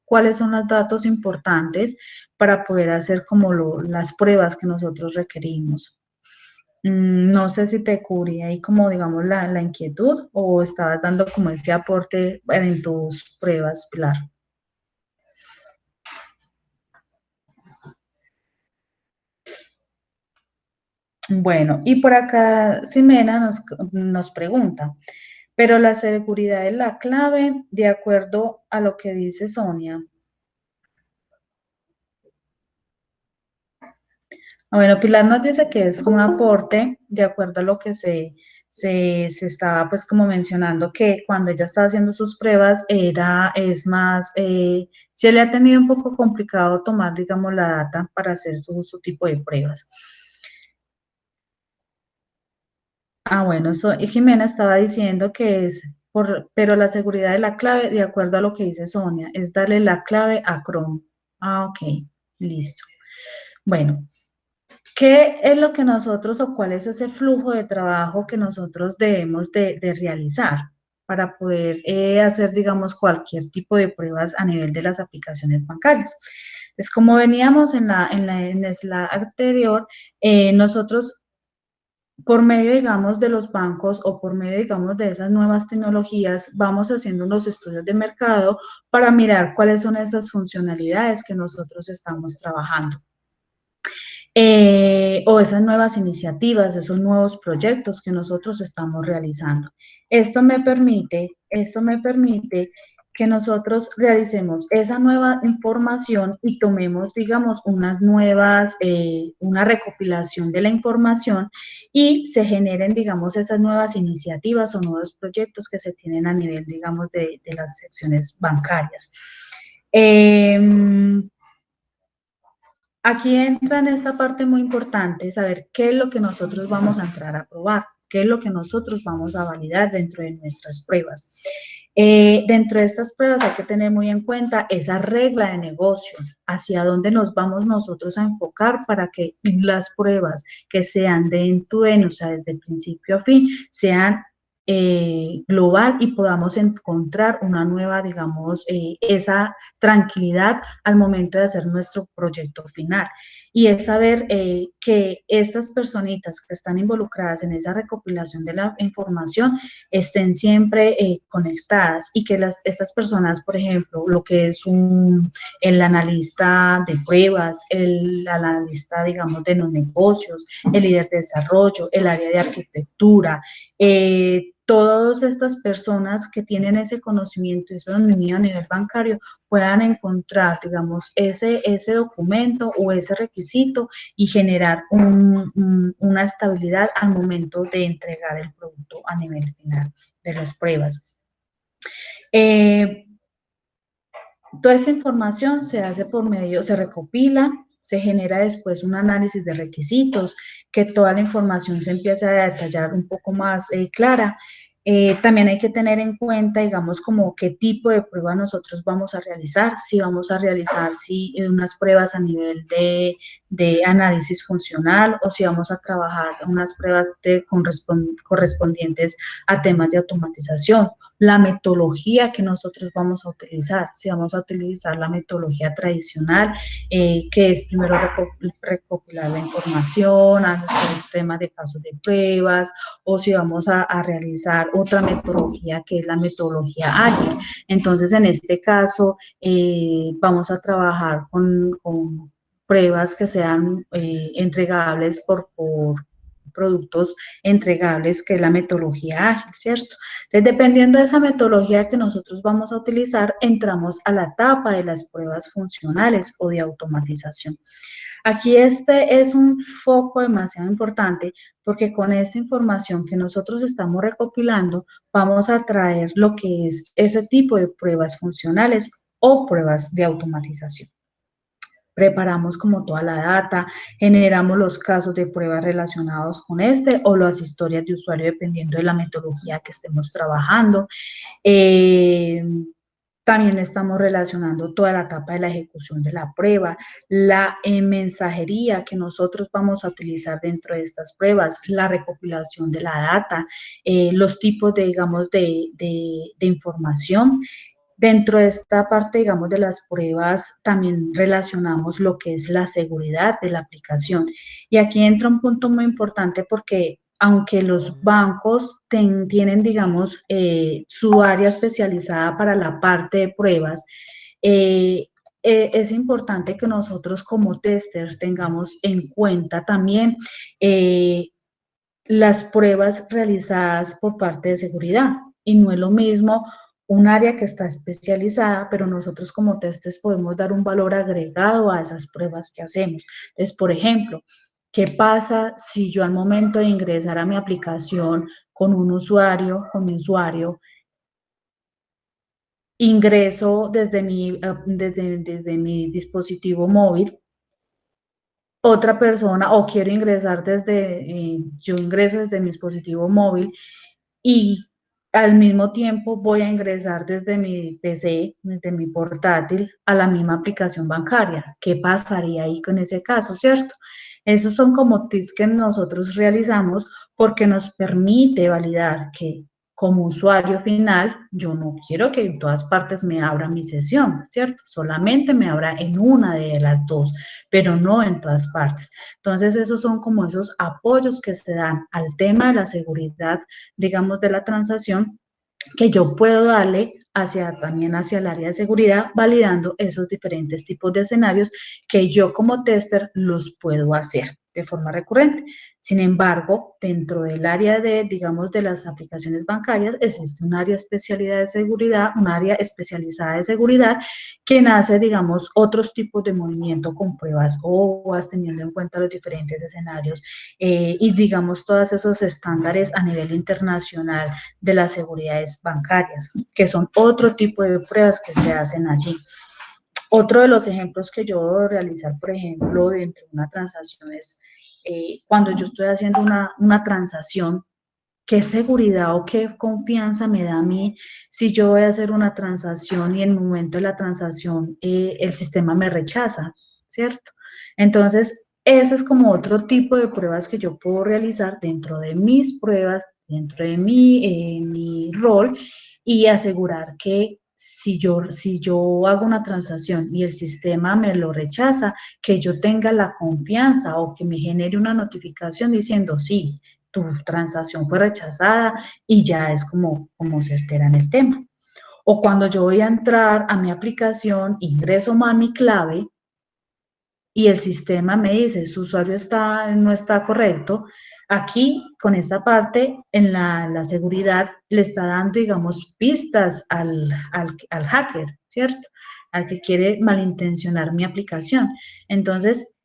cuáles son los datos importantes para poder hacer como las pruebas que nosotros requerimos. No sé si te cubría ahí como, digamos, la inquietud o estabas dando como ese aporte en tus pruebas, Pilar. Bueno, y por acá Ximena nos pregunta, pero la seguridad es la clave de acuerdo a lo que dice Sonia. Bueno, Pilar nos dice que es un aporte de acuerdo a lo que se estaba pues como mencionando que cuando ella estaba haciendo sus pruebas es más, se le ha tenido un poco complicado tomar, digamos, la data para hacer su tipo de pruebas. Bueno, y Jimena estaba diciendo que pero la seguridad de la clave, de acuerdo a lo que dice Sonia, es darle la clave a Chrome. Ok, listo. Bueno, ¿qué es lo que nosotros o cuál es ese flujo de trabajo que nosotros debemos de realizar para poder hacer, digamos, cualquier tipo de pruebas a nivel de las aplicaciones bancarias? Es como veníamos en el slide anterior, nosotros por medio, digamos, de los bancos o por medio, digamos, de esas nuevas tecnologías, vamos haciendo unos estudios de mercado para mirar cuáles son esas funcionalidades que nosotros estamos trabajando. O esas nuevas iniciativas, esos nuevos proyectos que nosotros estamos realizando. Esto me permite que nosotros realicemos esa nueva información y tomemos, digamos, una recopilación de la información y se generen, digamos, esas nuevas iniciativas o nuevos proyectos que se tienen a nivel, digamos, de las secciones bancarias. Aquí entra en esta parte muy importante saber qué es lo que nosotros vamos a entrar a probar, qué es lo que nosotros vamos a validar dentro de nuestras pruebas. Dentro de estas pruebas hay que tener muy en cuenta esa regla de negocio, hacia dónde nos vamos nosotros a enfocar para que las pruebas que sean de end-to-end, o sea, desde principio a fin, sean global y podamos encontrar una nueva, digamos, esa tranquilidad al momento de hacer nuestro proyecto final. Y es saber que estas personitas que están involucradas en esa recopilación de la información estén siempre conectadas y que estas personas, por ejemplo, lo que es el analista de pruebas, el analista, digamos, de los negocios, el líder de desarrollo, el área de arquitectura, todas estas personas que tienen ese conocimiento, ese dominio a nivel bancario, puedan encontrar, digamos, ese documento o ese requisito y generar una estabilidad al momento de entregar el producto a nivel final de las pruebas. Toda esta información se hace por medio, se recopila, se genera después un análisis de requisitos, que toda la información se empieza a detallar un poco más clara. También hay que tener en cuenta, digamos, como qué tipo de prueba nosotros vamos a realizar, si vamos a realizar unas pruebas a nivel de análisis funcional o si vamos a trabajar unas pruebas correspondientes a temas de automatización, la metodología que nosotros vamos a utilizar, si vamos a utilizar la metodología tradicional, que es primero recopilar la información, hacer temas de casos de pruebas, o si vamos a realizar otra metodología que es la metodología ágil. Entonces, en este caso, vamos a trabajar con pruebas que sean entregables por productos entregables, que es la metodología ágil, ¿cierto? Entonces, dependiendo de esa metodología que nosotros vamos a utilizar, entramos a la etapa de las pruebas funcionales o de automatización. Aquí este es un foco demasiado importante porque con esta información que nosotros estamos recopilando, vamos a traer lo que es ese tipo de pruebas funcionales o pruebas de automatización. Preparamos como toda la data, generamos los casos de pruebas relacionados con o las historias de usuario dependiendo de la metodología que estemos trabajando. También estamos relacionando toda la etapa de la ejecución de la prueba, la mensajería que nosotros vamos a utilizar dentro de estas pruebas, la recopilación de la data, los tipos de, digamos, de información. Dentro de esta parte, digamos, de las pruebas, también relacionamos lo que es la seguridad de la aplicación. Y aquí entra un punto muy importante porque aunque los bancos tienen, digamos, su área especializada para la parte de pruebas, es importante que nosotros como tester tengamos en cuenta también las pruebas realizadas por parte de seguridad. Y no es lo mismo un área que está especializada, pero nosotros como testers podemos dar un valor agregado a esas pruebas que hacemos. Entonces, por ejemplo, ¿qué pasa si yo al momento de ingresar a mi aplicación con un usuario, ingreso desde mi dispositivo móvil, otra persona, o quiero ingresar yo ingreso desde mi dispositivo móvil y al mismo tiempo voy a ingresar desde mi PC, desde mi portátil, a la misma aplicación bancaria? ¿Qué pasaría ahí con ese caso, cierto? Esos son como tips que nosotros realizamos porque nos permite validar que como usuario final, yo no quiero que en todas partes me abra mi sesión, ¿cierto? Solamente me abra en una de las dos, pero no en todas partes. Entonces, esos son como esos apoyos que se dan al tema de la seguridad, digamos, de la transacción, que yo puedo darle también hacia el área de seguridad, validando esos diferentes tipos de escenarios que yo como tester los puedo hacer de forma recurrente. Sin embargo, dentro del área digamos, de las aplicaciones bancarias, existe un área especialidad de seguridad, un área especializada de seguridad, que hace, digamos, otros tipos de movimiento con pruebas OWASP, teniendo en cuenta los diferentes escenarios y, digamos, todos esos estándares a nivel internacional de las seguridades bancarias, que son otro tipo de pruebas que se hacen allí. Otro de los ejemplos que yo debo realizar, por ejemplo, dentro de una transacción es cuando yo estoy haciendo una transacción, ¿qué seguridad o qué confianza me da a mí si yo voy a hacer una transacción y en el momento de la transacción el sistema me rechaza, ¿cierto? Entonces, ese es como otro tipo de pruebas que yo puedo realizar dentro de mis pruebas, dentro de mi rol y asegurar que si yo hago una transacción y el sistema me lo rechaza, que yo tenga la confianza o que me genere una notificación diciendo sí, tu transacción fue rechazada y ya es como certera en el tema. O cuando yo voy a entrar a mi aplicación, ingreso mal mi clave y el sistema me dice, su usuario no está correcto, aquí con esta parte en la seguridad le está dando, digamos, pistas al hacker, ¿cierto? Al que quiere malintencionar mi aplicación. Entonces,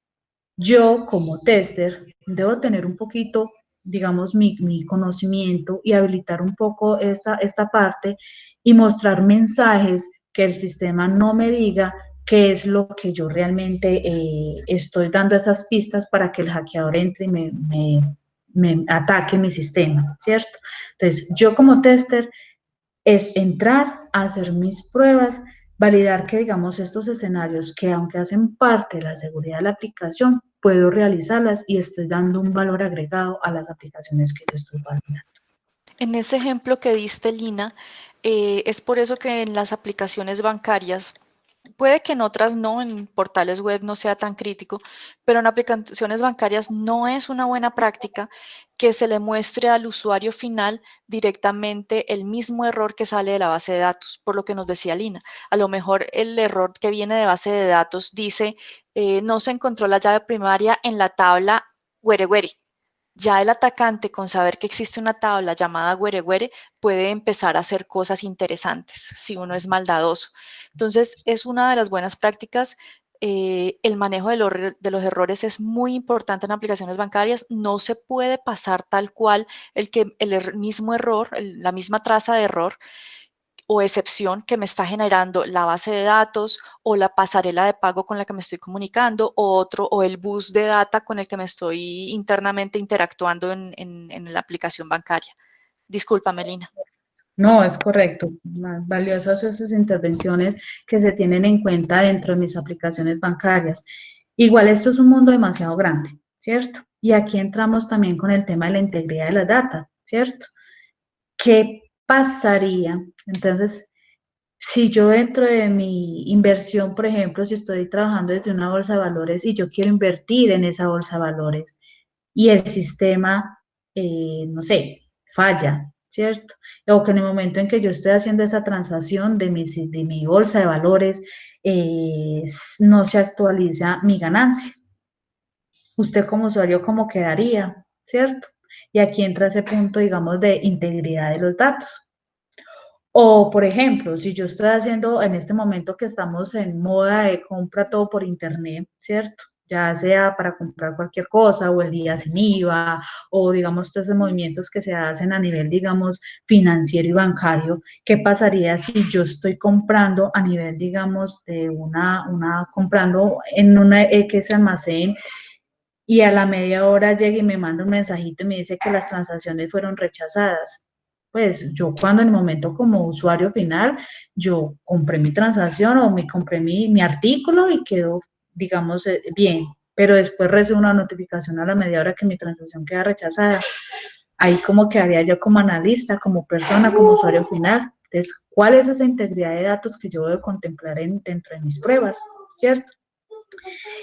yo como tester debo tener un poquito, digamos, mi conocimiento y habilitar un poco esta parte y mostrar mensajes que el sistema no me diga qué es lo que yo realmente estoy dando esas pistas para que el hackeador entre y me ataque mi sistema, ¿cierto? Entonces, yo como tester es entrar a hacer mis pruebas, validar que, digamos, estos escenarios que aunque hacen parte de la seguridad de la aplicación, puedo realizarlas y estoy dando un valor agregado a las aplicaciones que yo estoy validando. En ese ejemplo que diste, Lina, es por eso que en las aplicaciones bancarias, puede que en otras no, en portales web no sea tan crítico, pero en aplicaciones bancarias no es una buena práctica que se le muestre al usuario final directamente el mismo error que sale de la base de datos, por lo que nos decía Lina. A lo mejor el error que viene de base de datos dice, no se encontró la llave primaria en la tabla güere güere. Ya el atacante, con saber que existe una tabla llamada güere güere, puede empezar a hacer cosas interesantes si uno es maldadoso. Entonces, es una de las buenas prácticas. El manejo de los errores es muy importante en aplicaciones bancarias. No se puede pasar tal cual el mismo error, la misma traza de error o excepción que me está generando la base de datos o la pasarela de pago con la que me estoy comunicando o el bus de data con el que me estoy internamente interactuando en la aplicación bancaria. Disculpa, Melina. No, es correcto. Más valiosas esas intervenciones que se tienen en cuenta dentro de mis aplicaciones bancarias. Igual esto es un mundo demasiado grande, ¿cierto? Y aquí entramos también con el tema de la integridad de la data, ¿cierto? ¿Qué pasaría? Entonces, si yo dentro de mi inversión, por ejemplo, si estoy trabajando desde una bolsa de valores y yo quiero invertir en esa bolsa de valores y el sistema, no sé, falla, ¿cierto? O que en el momento en que yo estoy haciendo esa transacción de mi bolsa de valores, no se actualiza mi ganancia. Usted como usuario, ¿cómo quedaría? ¿Cierto? Y aquí entra ese punto, digamos, de integridad de los datos. O, por ejemplo, si yo estoy haciendo en este momento que estamos en moda de compra todo por internet, ¿cierto? Ya sea para comprar cualquier cosa o el día sin IVA o digamos todos esos movimientos que se hacen a nivel, digamos, financiero y bancario, ¿qué pasaría si yo estoy comprando a nivel, digamos, de comprando en una X almacén y a la media hora llega y me manda un mensajito y me dice que las transacciones fueron rechazadas? Pues yo cuando en el momento como usuario final, yo compré mi transacción o me compré mi artículo y quedó, digamos, bien, pero después recibo una notificación a la media hora que mi transacción queda rechazada. Ahí como quedaría yo como analista, como persona, como usuario final. Entonces, ¿cuál es esa integridad de datos que yo debo contemplar dentro de mis pruebas? ¿Cierto?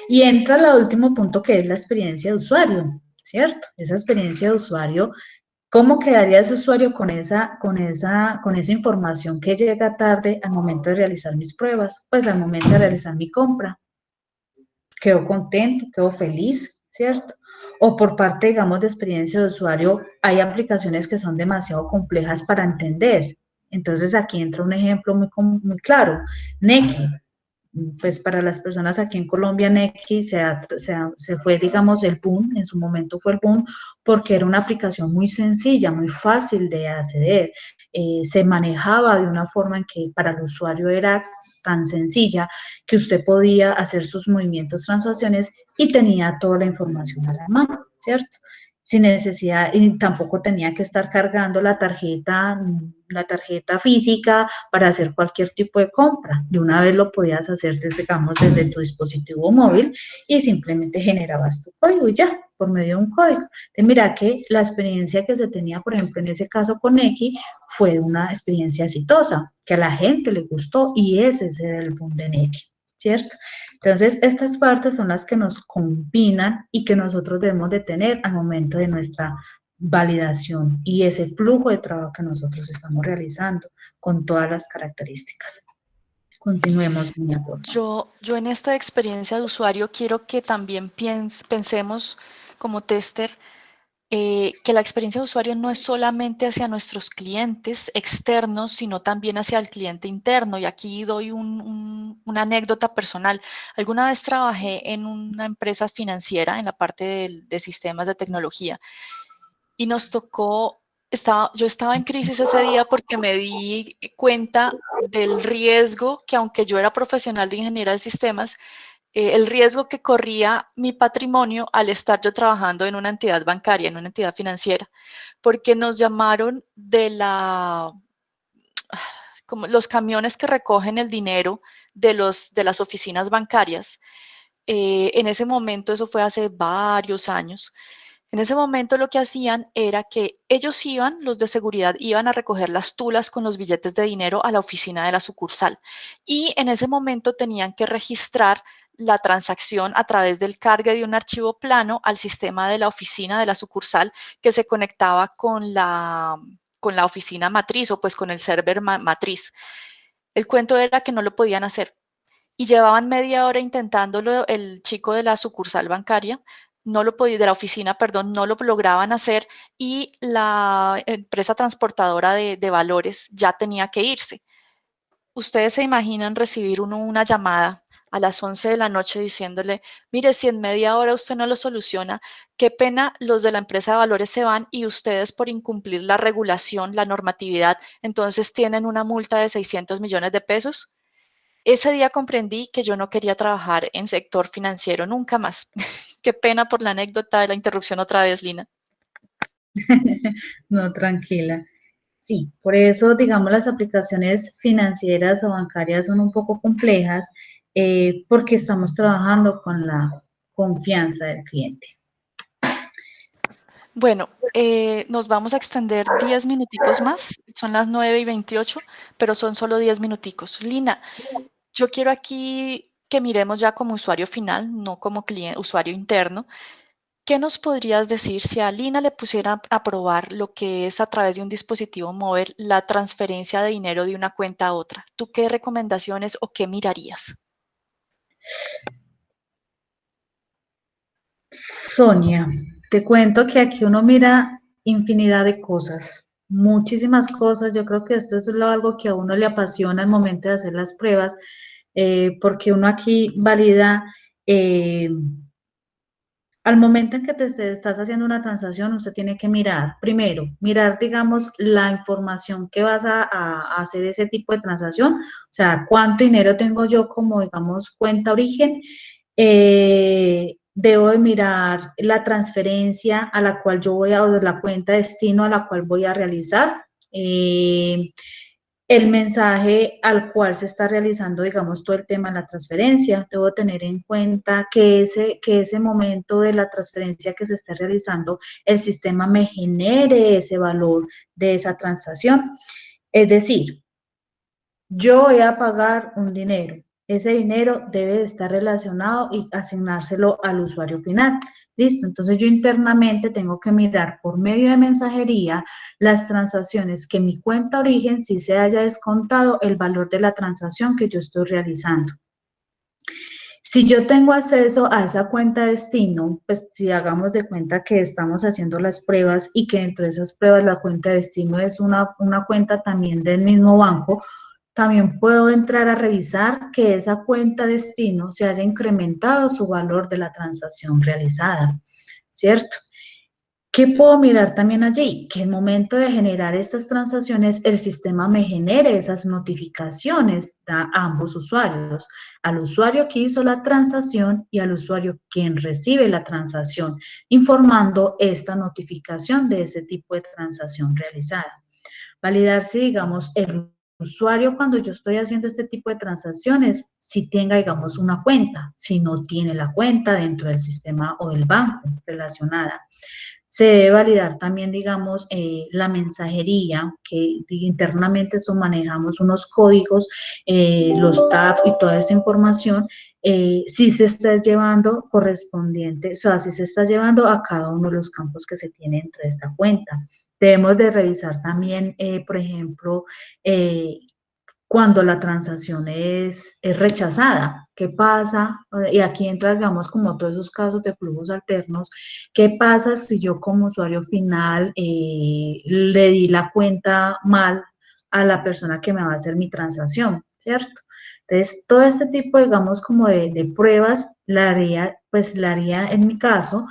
Y entra el último punto que es la experiencia de usuario, ¿cierto? Esa experiencia de usuario, ¿cómo quedaría ese usuario con esa información que llega tarde al momento de realizar mis pruebas? Pues al momento de realizar mi compra. Quedo contento, quedo feliz, ¿cierto? O por parte, digamos, de experiencia de usuario, hay aplicaciones que son demasiado complejas para entender. Entonces aquí entra un ejemplo muy claro, Nequi. Pues para las personas aquí en Colombia, Nequi se fue, digamos, el boom, en su momento fue el boom, porque era una aplicación muy sencilla, muy fácil de acceder. Se manejaba de una forma en que para el usuario era tan sencilla que usted podía hacer sus movimientos, transacciones y tenía toda la información a la mano, ¿cierto? Sin necesidad, y tampoco tenía que estar cargando la tarjeta física para hacer cualquier tipo de compra. De una vez lo podías hacer desde, digamos, desde tu dispositivo móvil y simplemente generabas tu código y ya, por medio de un código. Entonces, mira que la experiencia que se tenía, por ejemplo, en ese caso con X, fue una experiencia exitosa, que a la gente le gustó y ese es el boom de X, ¿cierto? Entonces, estas partes son las que nos combinan y que nosotros debemos de tener al momento de nuestra validación y ese flujo de trabajo que nosotros estamos realizando con todas las características. Continuemos, niña, por favor. Yo en esta experiencia de usuario quiero que también pensemos como tester que la experiencia de usuario no es solamente hacia nuestros clientes externos, sino también hacia el cliente interno. Y aquí doy una anécdota personal. Alguna vez trabajé en una empresa financiera en la parte de sistemas de tecnología y nos tocó, yo estaba en crisis ese día porque me di cuenta del riesgo que, aunque yo era profesional de ingeniería de sistemas, el riesgo que corría mi patrimonio al estar yo trabajando en una entidad bancaria, en una entidad financiera, porque nos llamaron como los camiones que recogen el dinero de las oficinas bancarias. En ese momento, eso fue hace varios años, en ese momento lo que hacían era que ellos iban, los de seguridad, iban a recoger las tulas con los billetes de dinero a la oficina de la sucursal. Y en ese momento tenían que registrar la transacción a través del cargue de un archivo plano al sistema de la oficina de la sucursal, que se conectaba con la oficina matriz, o pues con el server matriz. El cuento era que no lo podían hacer y llevaban media hora intentándolo. El chico de la sucursal bancaria no lo podía, de la oficina, perdón, no lo lograban hacer, y la empresa transportadora de valores ya tenía que irse. Ustedes se imaginan recibir una llamada a las 11 de la noche diciéndole: mire, si en media hora usted no lo soluciona, qué pena, los de la empresa de valores se van y ustedes, por incumplir la regulación, la normatividad, entonces tienen una multa de 600 millones de pesos. Ese día comprendí que yo no quería trabajar en sector financiero nunca más. Qué pena por la anécdota de la interrupción otra vez, Lina. No, tranquila. Sí, por eso, digamos, las aplicaciones financieras o bancarias son un poco complejas, porque estamos trabajando con la confianza del cliente. Bueno, nos vamos a extender 10 minuticos más. Son las 9:28, pero son solo 10 minuticos. Lina, yo quiero aquí que miremos ya como usuario final, no como usuario interno. ¿Qué nos podrías decir si a Lina le pusiera a probar lo que es, a través de un dispositivo móvil, la transferencia de dinero de una cuenta a otra? ¿Tú qué recomendaciones o qué mirarías? Sonia, te cuento que aquí uno mira infinidad de cosas, muchísimas cosas. Yo creo que esto es algo que a uno le apasiona al momento de hacer las pruebas, porque uno aquí valida, eh, al momento en que estás haciendo una transacción, usted tiene que mirar, primero, mirar, digamos, la información que vas a hacer ese tipo de transacción, o sea, cuánto dinero tengo yo como, digamos, cuenta origen. Debo de mirar la transferencia a la cual yo voy o la cuenta destino a la cual voy a realizar. El mensaje al cual se está realizando, digamos, todo el tema de la transferencia. Debo tener en cuenta que ese momento de la transferencia que se esté realizando, el sistema me genere ese valor de esa transacción. Es decir, yo voy a pagar un dinero. Ese dinero debe de estar relacionado y asignárselo al usuario final. Listo, entonces yo internamente tengo que mirar por medio de mensajería las transacciones, que mi cuenta origen sí se haya descontado el valor de la transacción que yo estoy realizando. Si yo tengo acceso a esa cuenta destino, pues si hagamos de cuenta que estamos haciendo las pruebas y que dentro de esas pruebas la cuenta destino es una cuenta también del mismo banco, también puedo entrar a revisar que esa cuenta destino se haya incrementado su valor de la transacción realizada, ¿cierto? ¿Qué puedo mirar también allí? Que el momento de generar estas transacciones, el sistema me genere esas notificaciones a ambos usuarios, al usuario que hizo la transacción y al usuario quien recibe la transacción, informando esta notificación de ese tipo de transacción realizada. Validar si, digamos, el usuario cuando yo estoy haciendo este tipo de transacciones, si tenga, digamos, una cuenta, si no tiene la cuenta dentro del sistema o del banco relacionada. Se debe validar también, digamos, la mensajería, que internamente esto manejamos unos códigos, los tabs y toda esa información, si se está llevando correspondiente, o sea, si se está llevando a cada uno de los campos que se tiene dentro de esta cuenta. Debemos de revisar también, por ejemplo, cuando la transacción es rechazada. ¿Qué pasa? Y aquí entra, digamos, como todos esos casos de flujos alternos. ¿Qué pasa si yo como usuario final le di la cuenta mal a la persona que me va a hacer mi transacción, ¿cierto? Entonces, todo este tipo, digamos, como de pruebas, pues la haría en mi caso,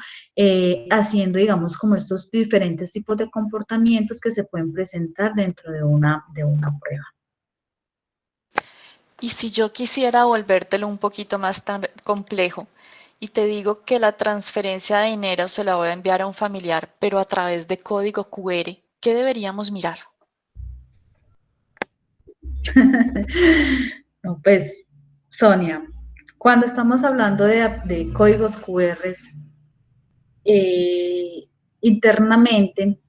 haciendo, digamos, como estos diferentes tipos de comportamientos que se pueden presentar dentro de una prueba. Y si yo quisiera volvértelo un poquito más tan complejo y te digo que la transferencia de dinero se la voy a enviar a un familiar, pero a través de código QR, ¿qué deberíamos mirar? No, pues, Sonia, cuando estamos hablando de códigos QR, eh, internamente,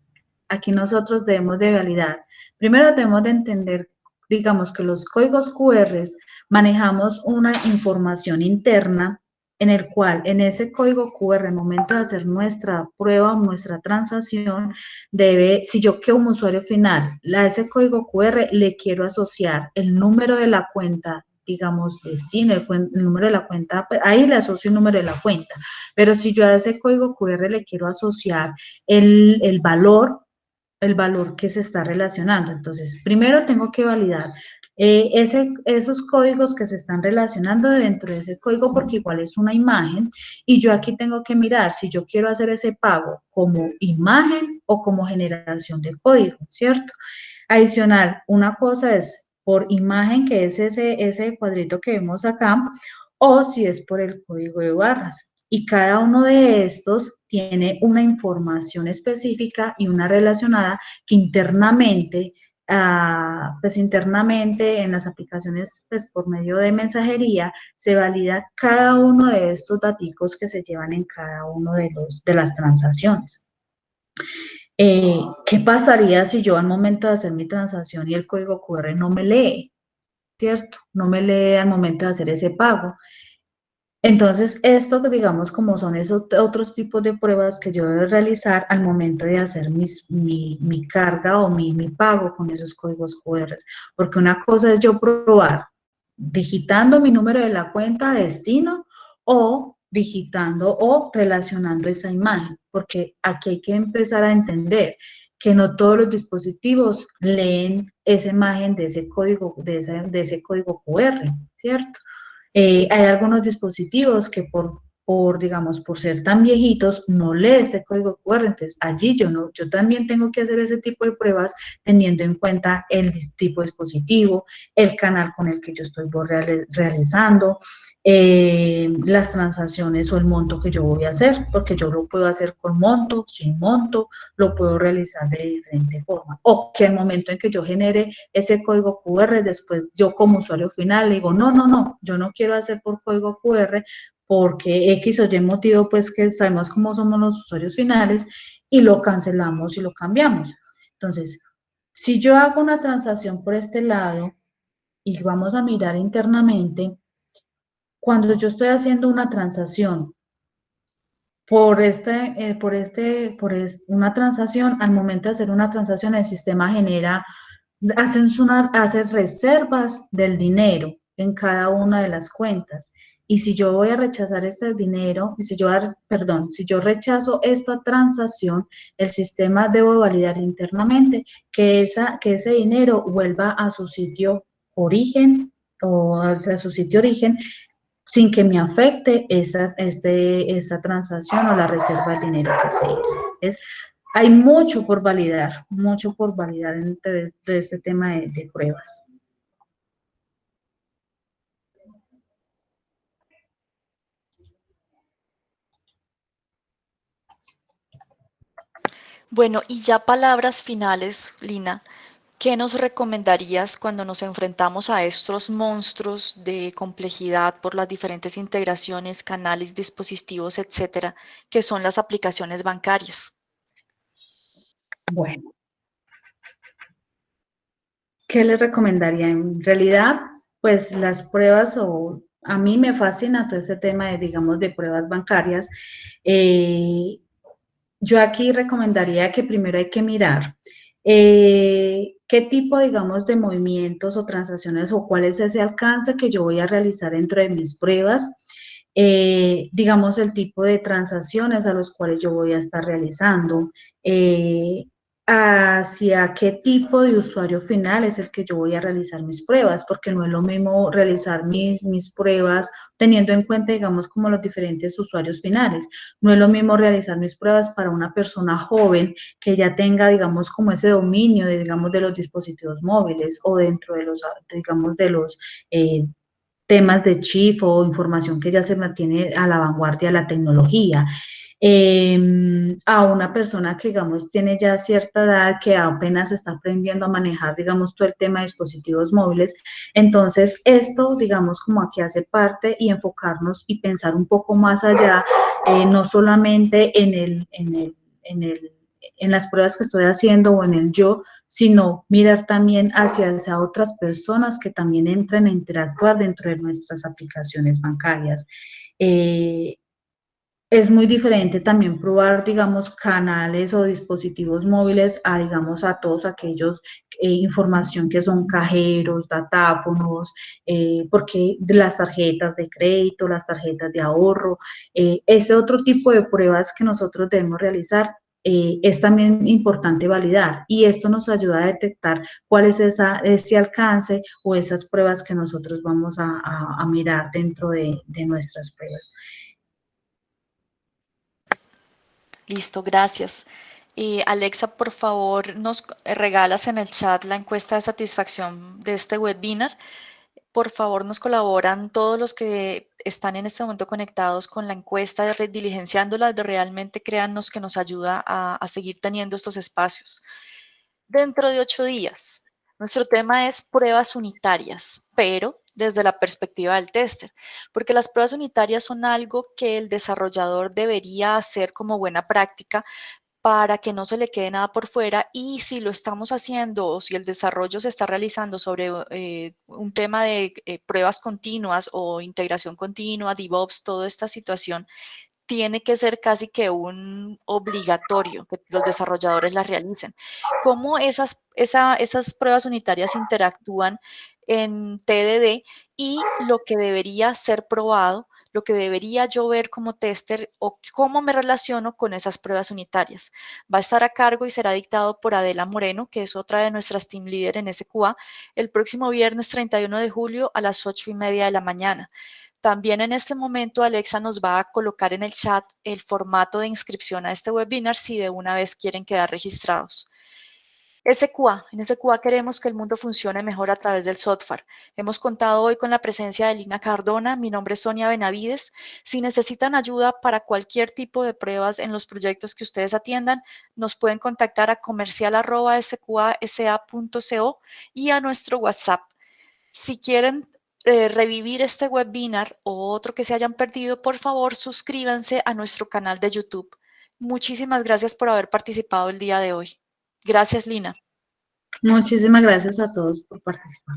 aquí nosotros debemos de validar. Primero debemos de entender, digamos, que los códigos QR manejamos una información interna en el cual en ese código QR, al momento de hacer nuestra prueba, nuestra transacción, debe, si yo como usuario final, a ese código QR le quiero asociar el número de la cuenta, digamos, destino, el número de la cuenta, pues, ahí le asocio el número de la cuenta. Pero si yo a ese código QR le quiero asociar el valor que se está relacionando. Entonces, primero tengo que validar esos códigos que se están relacionando dentro de ese código, porque igual es una imagen, y yo aquí tengo que mirar si yo quiero hacer ese pago como imagen o como generación de código, ¿cierto? Adicional, una cosa es por imagen, que es ese cuadrito que vemos acá, o si es por el código de barras. Y cada uno de estos tiene una información específica y una relacionada que internamente, pues internamente en las aplicaciones, pues por medio de mensajería, se valida cada uno de estos datos que se llevan en cada uno de las transacciones. ¿Qué pasaría si yo al momento de hacer mi transacción y el código QR no me lee? ¿Cierto? No me lee al momento de hacer ese pago. Entonces, esto, digamos, como son esos otros tipos de pruebas que yo debo realizar al momento de hacer mi carga o mi pago con esos códigos QR. Porque una cosa es yo probar digitando mi número de la cuenta de destino o digitando o relacionando esa imagen, porque aquí hay que empezar a entender que no todos los dispositivos leen esa imagen de ese código, de ese código QR, ¿cierto? Hay algunos dispositivos que digamos, por ser tan viejitos, no lee este código QR, entonces allí yo también tengo que hacer ese tipo de pruebas teniendo en cuenta el tipo de dispositivo, el canal con el que yo estoy realizando, las transacciones o el monto que yo voy a hacer, porque yo lo puedo hacer con monto, sin monto, lo puedo realizar de diferente forma. O que al momento en que yo genere ese código QR, después yo como usuario final le digo, no, yo no quiero hacer por código QR porque X o Y motivo, pues que sabemos cómo somos los usuarios finales y lo cancelamos y lo cambiamos. Entonces, si yo hago una transacción por este lado y vamos a mirar internamente, cuando yo estoy haciendo una transacción una transacción, al momento de hacer una transacción, el sistema hace reservas del dinero en cada una de las cuentas. Y si yo voy a rechazar este dinero, si yo rechazo esta transacción, el sistema debe validar internamente que ese dinero vuelva a su sitio origen o a su sitio origen sin que me afecte esta transacción o la reserva del dinero que se hizo. Es hay mucho por validar de este tema de pruebas. Bueno, y ya palabras finales, Lina. ¿Qué nos recomendarías cuando nos enfrentamos a estos monstruos de complejidad por las diferentes integraciones, canales, dispositivos, etcétera, que son las aplicaciones bancarias? Bueno, ¿qué les recomendaría? En realidad, pues las pruebas, o a mí me fascina todo este tema de, digamos, de pruebas bancarias. Eh, yo aquí recomendaría que primero hay que mirar qué tipo, digamos, de movimientos o transacciones o cuál es ese alcance que yo voy a realizar dentro de mis pruebas. Digamos, el tipo de transacciones a los cuales yo voy a estar realizando. Eh, hacia qué tipo de usuario final es el que yo voy a realizar mis pruebas, porque no es lo mismo realizar mis pruebas teniendo en cuenta, digamos, como los diferentes usuarios finales. No es lo mismo realizar mis pruebas para una persona joven que ya tenga, digamos, como ese dominio de, digamos, de los dispositivos móviles o dentro de los, digamos, de los temas de chip o información que ya se mantiene a la vanguardia de la tecnología. A una persona que, digamos, tiene ya cierta edad, que apenas está aprendiendo a manejar, digamos, todo el tema de dispositivos móviles. Entonces, esto, digamos, como aquí hace parte y enfocarnos y pensar un poco más allá, no solamente en las pruebas que estoy haciendo o en el yo, sino mirar también hacia esas otras personas que también entran a interactuar dentro de nuestras aplicaciones bancarias. Eh, es muy diferente también probar, digamos, canales o dispositivos móviles a, digamos, a todos aquellos información que son cajeros, datáfonos, porque las tarjetas de crédito, las tarjetas de ahorro, ese otro tipo de pruebas que nosotros debemos realizar. Es también importante validar y esto nos ayuda a detectar cuál es ese alcance o esas pruebas que nosotros vamos a mirar dentro de nuestras pruebas. Listo, gracias. Alexa, por favor, nos regalas en el chat la encuesta de satisfacción de este webinar. Por favor, nos colaboran todos los que están en este momento conectados con la encuesta, diligenciándola, realmente créannos que nos ayuda a seguir teniendo estos espacios. Dentro de 8 días, nuestro tema es pruebas unitarias, pero desde la perspectiva del tester, porque las pruebas unitarias son algo que el desarrollador debería hacer como buena práctica para que no se le quede nada por fuera, y si lo estamos haciendo o si el desarrollo se está realizando sobre un tema de pruebas continuas o integración continua, DevOps, toda esta situación, tiene que ser casi que un obligatorio que los desarrolladores las realicen. ¿Cómo esas pruebas unitarias interactúan en TDD y lo que debería ser probado, lo que debería yo ver como tester o cómo me relaciono con esas pruebas unitarias? Va a estar a cargo y será dictado por Adela Moreno, que es otra de nuestras team leader en SQA, el próximo viernes 31 de julio a las 8:30 de la mañana. También en este momento Alexa nos va a colocar en el chat el formato de inscripción a este webinar si de una vez quieren quedar registrados. SQA. En SQA queremos que el mundo funcione mejor a través del software. Hemos contado hoy con la presencia de Lina Cardona. Mi nombre es Sonia Benavides. Si necesitan ayuda para cualquier tipo de pruebas en los proyectos que ustedes atiendan, nos pueden contactar a comercial@sqasa.co y a nuestro WhatsApp. Si quieren revivir este webinar o otro que se hayan perdido, por favor suscríbanse a nuestro canal de YouTube. Muchísimas gracias por haber participado el día de hoy. Gracias, Lina. Muchísimas gracias a todos por participar.